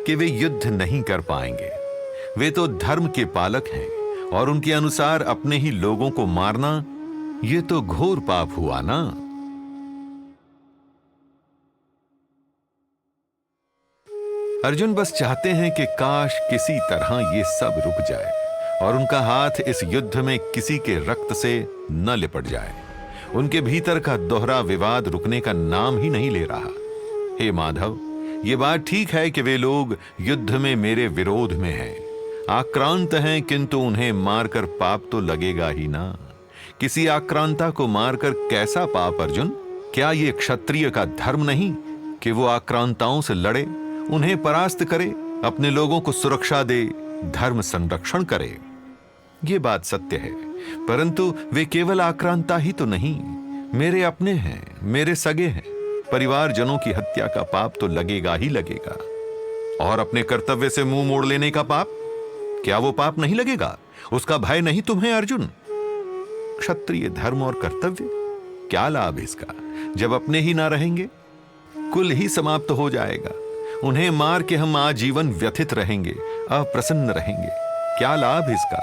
कि वे युद्ध नहीं कर पाएंगे। वे तो धर्म के पालक हैं और उनके अनुसार अपने ही लोगों को मारना, ये तो घोर पाप हुआ ना। अर्जुन बस चाहते हैं कि काश किसी तरह ये सब रुक जाए और उनका हाथ इस युद्ध में किसी के रक्त से न लिपट जाए। उनके भीतर का दोहरा विवाद रुकने का नाम ही नहीं ले रहा। हे माधव, ये बात ठीक है कि वे लोग युद्ध में मेरे विरोध में हैं, आक्रांत हैं, किंतु उन्हें मारकर पाप तो लगेगा ही ना। किसी आक्रांता को मारकर कैसा पाप अर्जुन? क्या ये क्षत्रिय का धर्म नहीं कि वो आक्रांताओं से लड़े, उन्हें परास्त करे, अपने लोगों को सुरक्षा दे, धर्म संरक्षण करे? ये बात सत्य है, परंतु वे केवल आक्रांता ही तो नहीं, मेरे अपने हैं, मेरे सगे हैं। परिवारजनों की हत्या का पाप तो लगेगा ही लगेगा। और अपने कर्तव्य से मुंह मोड़ लेने का पाप, क्या वो पाप नहीं लगेगा? उसका भय नहीं तुम्हें अर्जुन? क्षत्रिय धर्म और कर्तव्य, क्या लाभ इसका जब अपने ही ना रहेंगे? कुल ही समाप्त हो जाएगा। उन्हें मार के हम आजीवन व्यथित रहेंगे, अप्रसन्न रहेंगे। क्या लाभ इसका?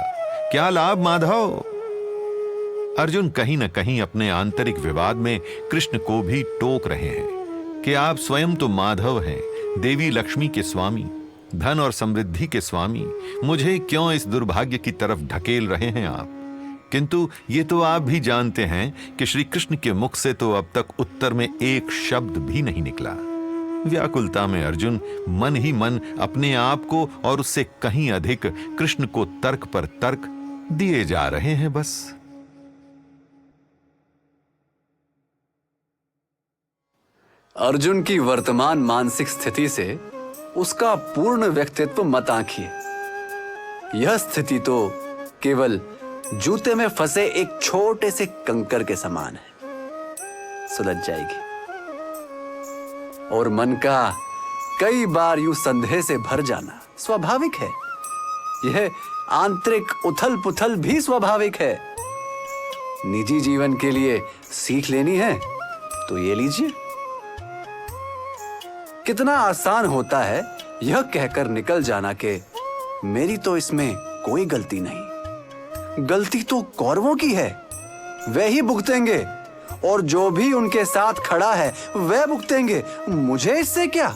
क्या लाभ माधव? अर्जुन कहीं न कहीं अपने आंतरिक विवाद में कृष्ण को भी टोक रहे हैं कि आप स्वयं तो माधव हैं, देवी लक्ष्मी के स्वामी, धन और समृद्धि के स्वामी, मुझे क्यों इस दुर्भाग्य की तरफ ढकेल रहे हैं आप? किंतु ये तो आप भी जानते हैं कि श्री कृष्ण के मुख से तो अब तक उत्तर में एक शब्द भी नहीं निकला। व्याकुलता में अर्जुन मन ही मन अपने आप को और उससे कहीं अधिक कृष्ण को तर्क पर तर्क दिए जा रहे हैं बस। अर्जुन की वर्तमान मानसिक स्थिति से उसका पूर्ण व्यक्तित्व मत आंकिए। यह स्थिति तो केवल जूते में फंसे एक छोटे से कंकर के समान है, सुलझ जाएगी। और मन का कई बार यूं संदेह से भर जाना स्वाभाविक है। यह आंतरिक उथल पुथल भी स्वाभाविक है। निजी जीवन के लिए सीख लेनी है तो ये लीजिए। कितना आसान होता है यह कहकर निकल जाना कि मेरी तो इसमें कोई गलती नहीं। गलती तो कौरवों की है, वे ही भुगतेंगे, और जो भी उनके साथ खड़ा है वह भुगतेंगे, मुझे इससे क्या?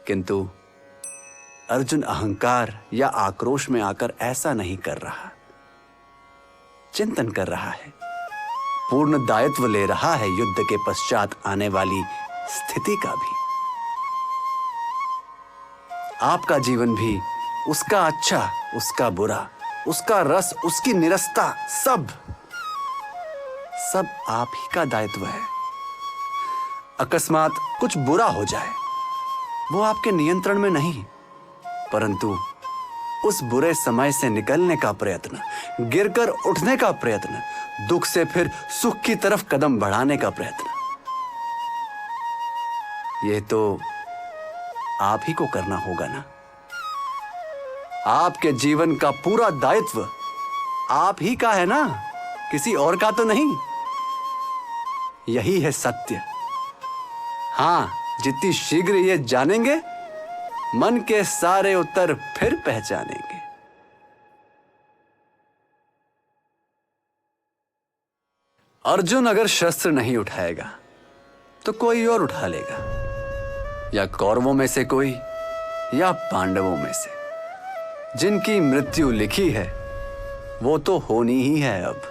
किंतु अर्जुन अहंकार या आक्रोश में आकर ऐसा नहीं कर रहा। चिंतन कर रहा है, पूर्ण दायित्व ले रहा है युद्ध के पश्चात आने वाली स्थिति का भी। आपका जीवन भी, उसका अच्छा, उसका बुरा, उसका रस, उसकी निरस्ता, सब आप ही का दायित्व है। अकस्मात कुछ बुरा हो जाए, वो आपके नियंत्रण में नहीं, परंतु उस बुरे समय से निकलने का प्रयत्न, गिरकर उठने का प्रयत्न, दुख से फिर सुख की तरफ कदम बढ़ाने का प्रयत्न, यह तो आप ही को करना होगा ना। आपके जीवन का पूरा दायित्व आप ही का है ना, किसी और का तो नहीं। यही है सत्य। हां, जितनी शीघ्र ये जानेंगे, मन के सारे उत्तर फिर पहचानेंगे। अर्जुन अगर शस्त्र नहीं उठाएगा तो कोई और उठा लेगा, या कौरवों में से कोई, या पांडवों में से। जिनकी मृत्यु लिखी है वो तो होनी ही है। अब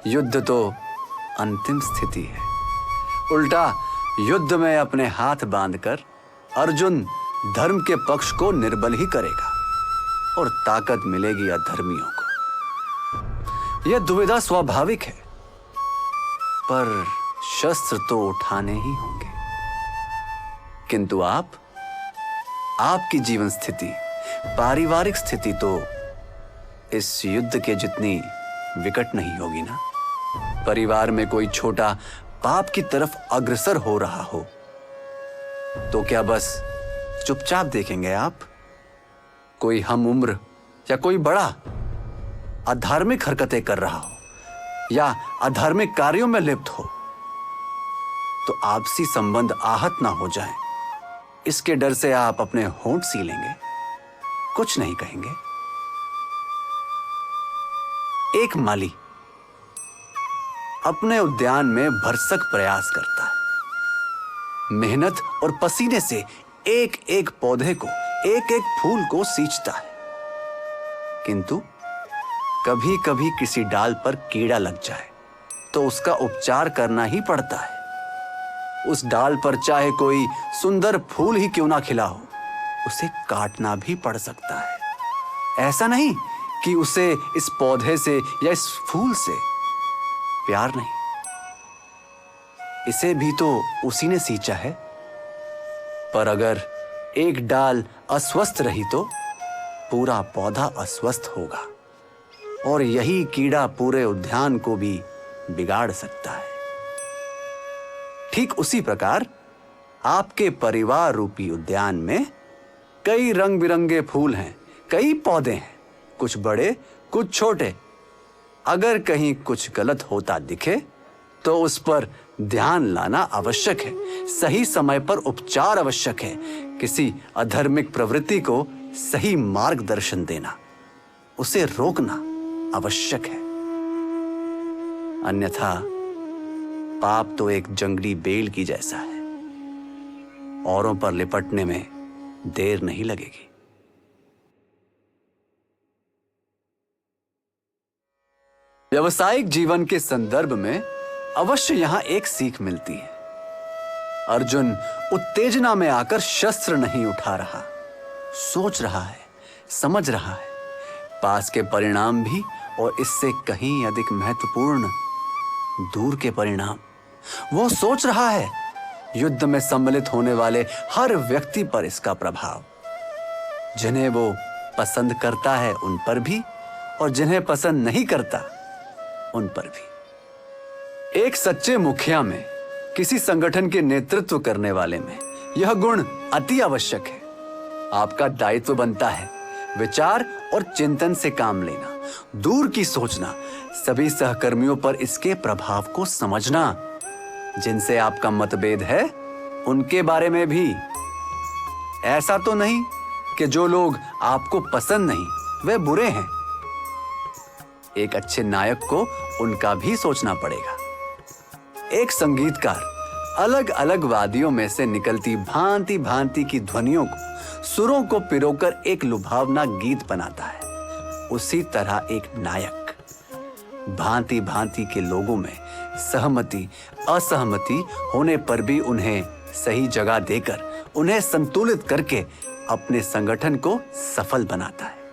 युद्ध तो अंतिम स्थिति है। उल्टा युद्ध में अपने हाथ बांधकर अर्जुन धर्म के पक्ष को निर्बल ही करेगा और ताकत मिलेगी अधर्मियों को। यह दुविधा स्वाभाविक है, पर शस्त्र तो उठाने ही होंगे। किंतु आपकी जीवन स्थिति, पारिवारिक स्थिति तो इस युद्ध के जितनी विकट नहीं होगी ना। परिवार में कोई छोटा पाप की तरफ अग्रसर हो रहा हो तो क्या बस चुपचाप देखेंगे आप? कोई हम उम्र या कोई बड़ा अधार्मिक हरकतें कर रहा हो या अधार्मिक कार्यों में लिप्त हो, तो आपसी संबंध आहत ना हो जाए, इसके डर से आप अपने होंठ सीलेंगे, कुछ नहीं कहेंगे। एक माली अपने उद्यान में भरसक प्रयास करता है, मेहनत और पसीने से एक एक पौधे को, एक एक फूल को सींचता है, किंतु कभी कभी किसी डाल पर कीड़ा लग जाए तो उसका उपचार करना ही पड़ता है। उस डाल पर चाहे कोई सुंदर फूल ही क्यों ना खिला हो, उसे काटना भी पड़ सकता है। ऐसा नहीं कि उसे इस पौधे से या इस फूल से प्यार नहीं, इसे भी तो उसी ने सींचा है। पर अगर एक डाल अस्वस्थ रही तो पूरा पौधा अस्वस्थ होगा, और यही कीड़ा पूरे उद्यान को भी बिगाड़ सकता है। ठीक उसी प्रकार आपके परिवार रूपी उद्यान में कई रंग बिरंगे फूल हैं, कई पौधे हैं, कुछ बड़े कुछ छोटे। अगर कहीं कुछ गलत होता दिखे तो उस पर ध्यान लाना आवश्यक है, सही समय पर उपचार आवश्यक है, किसी अधार्मिक प्रवृत्ति को सही मार्गदर्शन देना, उसे रोकना आवश्यक है। अन्यथा पाप तो एक जंगली बेल की जैसा है, औरों पर लिपटने में देर नहीं लगेगी। व्यावसायिक जीवन के संदर्भ में अवश्य यहां एक सीख मिलती है। अर्जुन उत्तेजना में आकर शस्त्र नहीं उठा रहा, सोच रहा है, समझ रहा है, पास के परिणाम भी और इससे कहीं अधिक महत्वपूर्ण दूर के परिणाम। वो सोच रहा है युद्ध में सम्मिलित होने वाले हर व्यक्ति पर इसका प्रभाव, जिन्हें वो पसंद करता है उन पर भी, और जिन्हें पसंद नहीं करता उन पर भी। एक सच्चे मुखिया में, किसी संगठन के नेतृत्व करने वाले में यह गुण अति आवश्यक है। आपका दायित्व बनता है विचार और चिंतन से काम लेना, दूर की सोचना, सभी सहकर्मियों पर इसके प्रभाव को समझना, जिनसे आपका मतभेद है उनके बारे में भी। ऐसा तो नहीं कि जो लोग आपको पसंद नहीं वे बुरे हैं। एक अच्छे नायक को उनका भी सोचना पड़ेगा। एक संगीतकार अलग अलग वादियों में से निकलती भांति भांति की ध्वनियों को, सुरों को पिरोकर एक लुभावना गीत बनाता है। उसी तरह एक नायक भांति भांति के लोगों में सहमति असहमति होने पर भी उन्हें सही जगह देकर, उन्हें संतुलित करके अपने संगठन को सफल बनाता है।